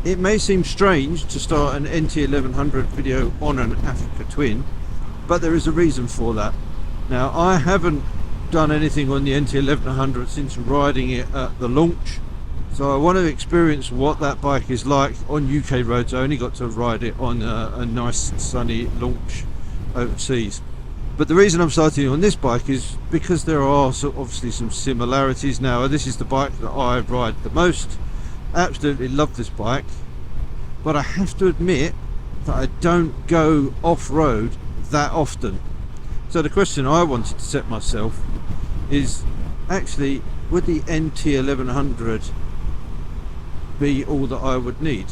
It may seem strange to start an NT1100 video on an Africa Twin, but there is a reason for that. Now, I haven't done anything on the NT1100 since riding it at the launch, so I want to experience what that bike is like on UK roads. I only got to ride it on a nice sunny launch overseas. But the reason I'm starting on this bike is because there are obviously some similarities. Now, this is the bike that I ride the most. Absolutely love this bike, but I have to admit that I don't go off-road that often. So the question I wanted to set myself is, actually, would the NT1100 be all that I would need?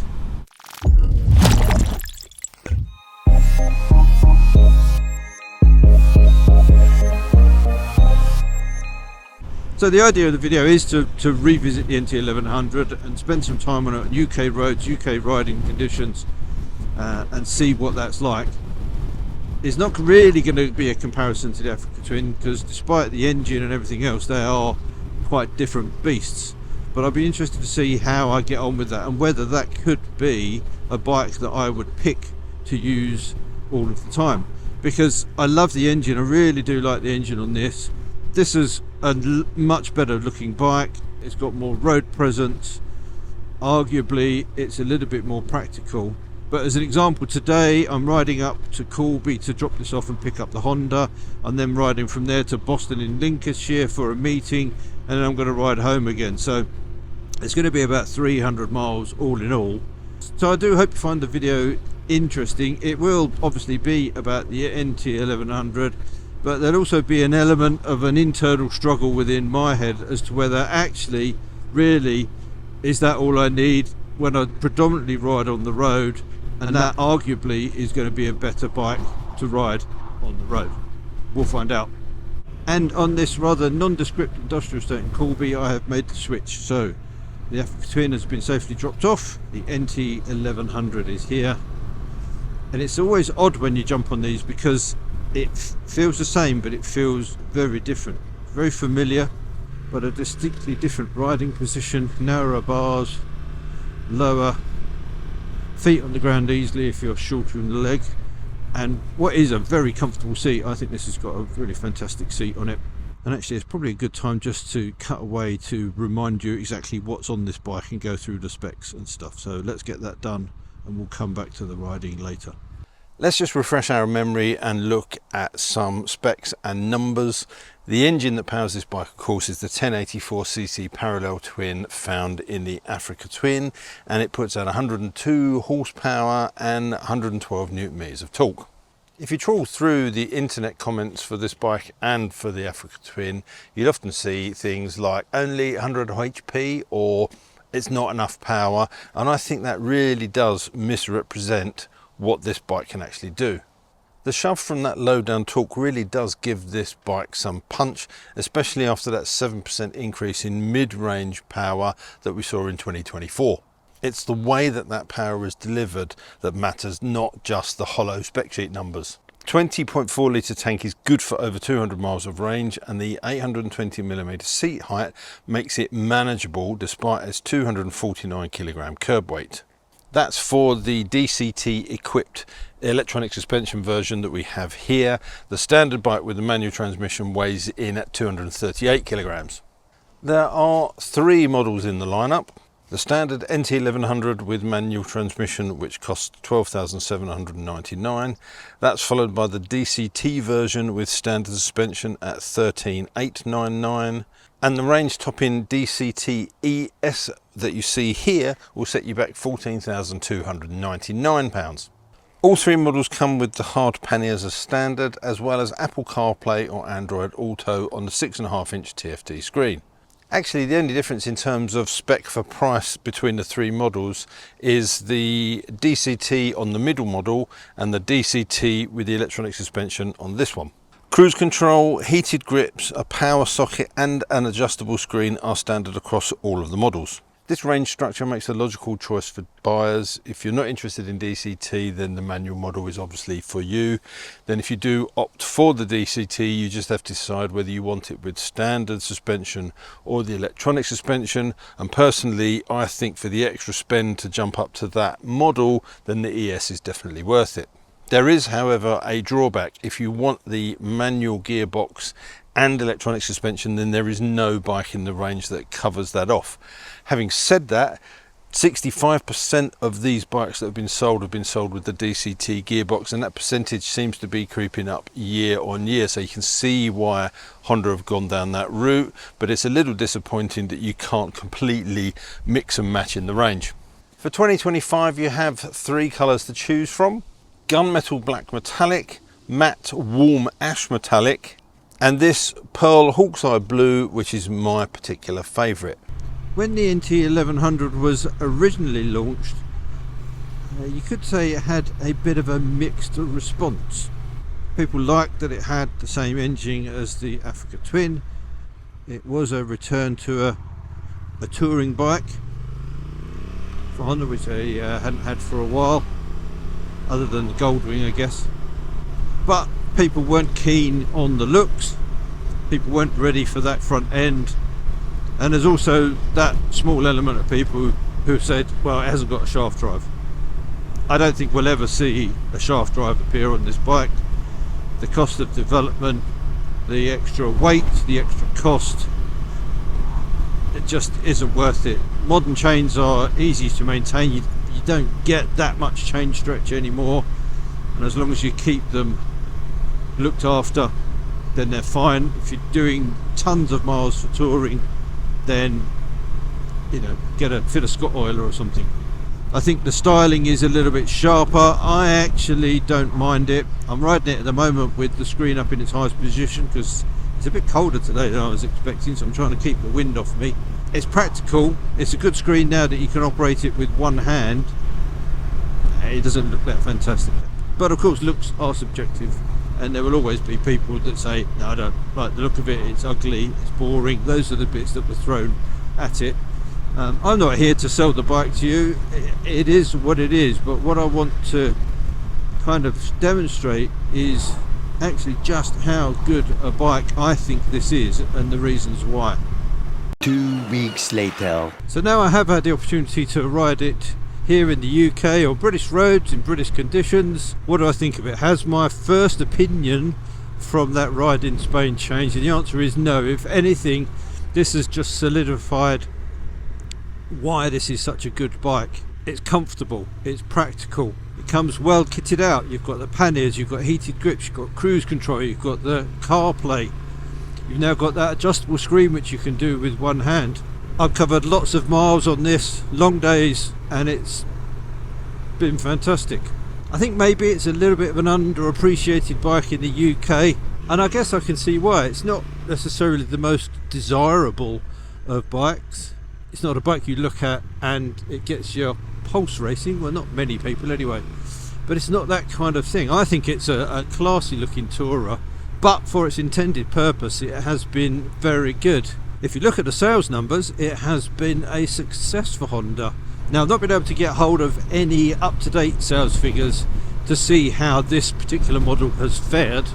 So the idea of the video is to revisit the NT1100 and spend some time on it on UK roads, UK riding conditions, and see what that's like. It's not really going to be a comparison to the Africa Twin, because despite the engine and everything else, they are quite different beasts. But I'd be interested to see how I get on with that, and whether that could be a bike that I would pick to use all of the time. Because I love the engine, I really do like the engine on this. This is a much better looking bike. It's got more road presence. Arguably, it's a little bit more practical. But as an example, today I'm riding up to Corby to drop this off and pick up the Honda. I'm then riding from there to Boston in Lincolnshire for a meeting, and then I'm going to ride home again. So it's going to be about 300 miles all in all. So I do hope you find the video interesting. It will obviously be about the NT1100, but there'll also be an element of an internal struggle within my head as to whether actually, really, is that all I need when I predominantly ride on the road, and that arguably is going to be a better bike to ride on the road. We'll find out. And on this rather nondescript industrial estate in Corby, I have made the switch. So the Africa Twin has been safely dropped off, the NT1100 is here, and it's always odd when you jump on these because it feels the same, but it feels very different. Very familiar, but a distinctly different riding position. Narrower bars, lower, feet on the ground easily if you're shorter in the leg, and what is a very comfortable seat. I think this has got a really fantastic seat on it. And actually, it's probably a good time just to cut away to remind you exactly what's on this bike and go through the specs and stuff. So let's get that done, and we'll come back to the riding later. Let's just refresh our memory and look at some specs and numbers. The engine that powers this bike, of course, is the 1084cc parallel twin found in the Africa Twin, and it puts out 102 horsepower and 112 newton meters of torque. If you trawl through the internet comments for this bike and for the Africa Twin, you'll often see things like only 100 HP or it's not enough power, and I think that really does misrepresent what this bike can actually do. The shove from that low down torque really does give this bike some punch, especially after that 7% increase in mid-range power that we saw in 2024. It's the way that that power is delivered that matters, not just the hollow spec sheet numbers. 20.4 litre tank is good for over 200 miles of range, and the 820mm seat height makes it manageable despite its 249 kilogram curb weight. That's for the DCT equipped electronic suspension version that we have here. The standard bike with the manual transmission weighs in at 238 kilograms. There are three models in the lineup. The standard NT1100 with manual transmission, which costs $12,799. That's followed by the DCT version with standard suspension at $13,899. And the range topping DCT ES that you see here will set you back £14,299. All three models come with the hard panniers as standard, as well as Apple CarPlay or Android Auto on the 6.5-inch TFT screen. Actually, the only difference in terms of spec for price between the three models is the DCT on the middle model and the DCT with the electronic suspension on this one. Cruise control, heated grips, a power socket and an adjustable screen are standard across all of the models. This range structure makes a logical choice for buyers. If you're not interested in DCT, then the manual model is obviously for you. Then if you do opt for the DCT, you just have to decide whether you want it with standard suspension or the electronic suspension. And personally, I think for the extra spend to jump up to that model, then the ES is definitely worth it. There is, however, a drawback. If you want the manual gearbox and electronic suspension, then there is no bike in the range that covers that off. Having said that, 65% of these bikes that have been sold with the DCT gearbox, and that percentage seems to be creeping up year on year. So you can see why Honda have gone down that route, but it's a little disappointing that you can't completely mix and match in the range. For 2025, you have 3 colours to choose from: gunmetal black metallic, matte warm ash metallic, and this pearl hawk's-eye blue, which is my particular favourite. When the NT1100 was originally launched, you could say it had a bit of a mixed response. People liked that it had the same engine as the Africa Twin. It was a return to a touring bike for Honda, which they hadn't had for a while, other than the Goldwing, I guess. But people weren't keen on the looks, people weren't ready for that front end, and there's also that small element of people who said, well, it hasn't got a shaft drive. I don't think we'll ever see a shaft drive appear on this bike. The cost of development, the extra weight, the extra cost, it just isn't worth it. Modern chains are easy to maintain. You don't get that much chain stretch anymore, and as long as you keep them looked after, then they're fine. If you're doing tons of miles for touring, then get a fit of Scott oiler or something. I think the styling is a little bit sharper. I actually don't mind it. I'm riding it at the moment with the screen up in its highest position because it's a bit colder today than I was expecting, so I'm trying to keep the wind off me. It's practical. It's a good screen now that you can operate it with one hand. It doesn't look that fantastic, but of course looks are subjective, and there will always be people that say, no, I don't like the look of it, it's ugly, it's boring. Those are the bits that were thrown at it. I'm not here to sell the bike to you. It is what it is, but what I want to kind of demonstrate is actually just how good a bike I think this is and the reasons why. 2 weeks later. So now I have had the opportunity to ride it here in the UK on British roads in British conditions. What do I think of it? Has my first opinion from that ride in Spain changed? And the answer is no. If anything, this has just solidified why this is such a good bike. It's comfortable, it's practical, it comes well kitted out. You've got the panniers, you've got heated grips, you've got cruise control, you've got the CarPlay, you've now got that adjustable screen which you can do with one hand. I've covered lots of miles on this, long days, and it's been fantastic. I think maybe it's a little bit of an underappreciated bike in the UK, and I guess I can see why. It's not necessarily the most desirable of bikes. It's not a bike you look at and it gets your pulse racing. Well, not many people anyway, but it's not that kind of thing. I think it's a classy looking tourer, but for its intended purpose it has been very good. If you look at the sales numbers, it has been a success for Honda. Now, I've not been able to get hold of any up-to-date sales figures to see how this particular model has fared,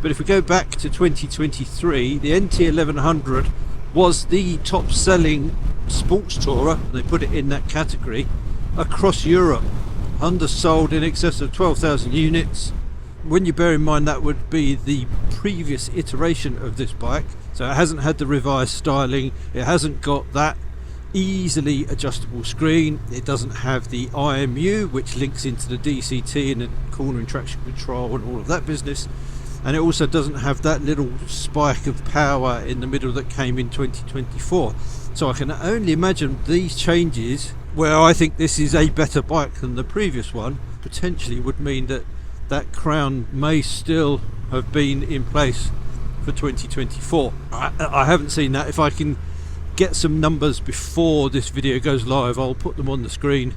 but if we go back to 2023, the NT1100 was the top selling sports tourer, they put it in that category, across Europe. Honda sold in excess of 12,000 units. When you bear in mind that would be the previous iteration of this bike, so it hasn't had the revised styling, it hasn't got that easily adjustable screen, it doesn't have the IMU which links into the DCT and the cornering traction control and all of that business, and it also doesn't have that little spike of power in the middle that came in 2024. So I can only imagine these changes, where I think this is a better bike than the previous one, potentially would mean that that crown may still have been in place for 2024. I haven't seen that. If I can get some numbers before this video goes live, I'll put them on the screen.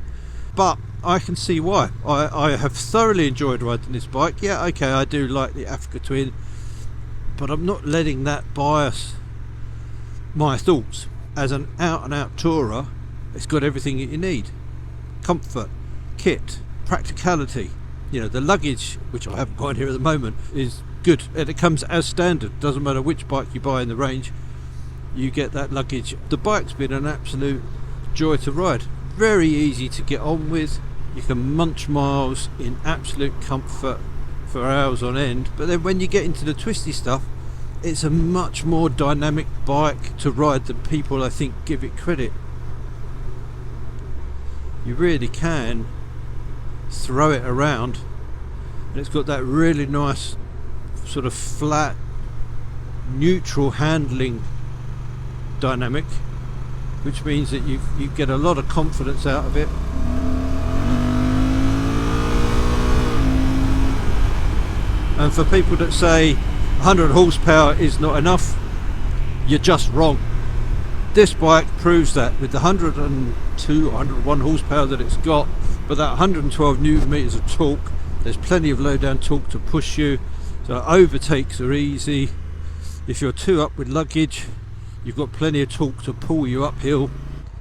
But I can see why. I have thoroughly enjoyed riding this bike. Yeah, okay, I do like the Africa Twin, but I'm not letting that bias my thoughts. As an out and out tourer, It's got everything that you need. Comfort, kit, practicality. You know, the luggage, which I haven't got here at the moment, is good, and it comes as standard. Doesn't matter which bike you buy in the range, you get that luggage. The bike's been an absolute joy to ride. Very easy to get on with. You can munch miles in absolute comfort for hours on end, but then when you get into the twisty stuff, it's a much more dynamic bike to ride than people, I think, give it credit. You really can throw it around, and it's got that really nice sort of flat, neutral handling dynamic, which means that you get a lot of confidence out of it. And for people that say 100 horsepower is not enough, you're just wrong. This bike proves that with the 102 or 101 horsepower that it's got, but that 112 newton meters of torque, there's plenty of low down torque to push you, so overtakes are easy. If you're two up with luggage, you've got plenty of torque to pull you uphill.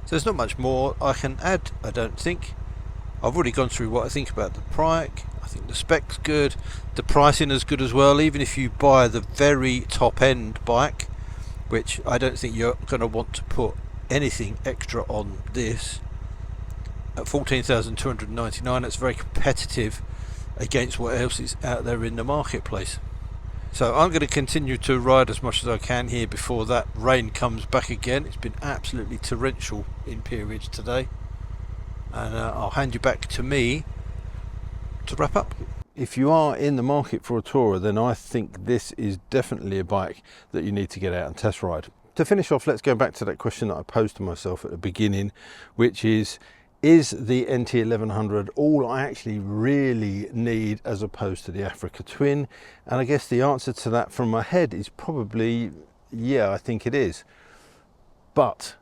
So there's not much more I can add, I don't think. I've already gone through what I think about the bike. I think the spec's good, the pricing is good as well. Even if you buy the very top end bike, which I don't think you're going to want to put anything extra on this, at $14,299, it's very competitive against what else is out there in the marketplace. So I'm going to continue to ride as much as I can here before that rain comes back again. It's been absolutely torrential in periods today, and I'll hand you back to me to wrap up. If you are in the market for a tourer, then I think this is definitely a bike that you need to get out and test ride. To finish off, let's go back to that question that I posed to myself at the beginning, which is the NT1100 all I actually really need as opposed to the Africa Twin? And I guess the answer to that from my head is probably, yeah, I think it is. But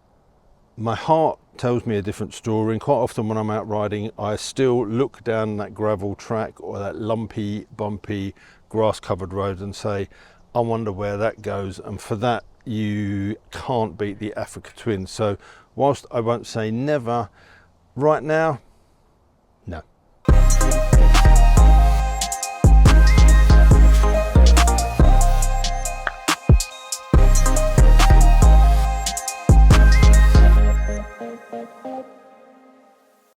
my heart tells me a different story, and quite often when I'm out riding, I still look down that gravel track or that lumpy, bumpy, grass-covered road and say, I wonder where that goes. And for that, you can't beat the Africa Twin. So whilst I won't say never, right now,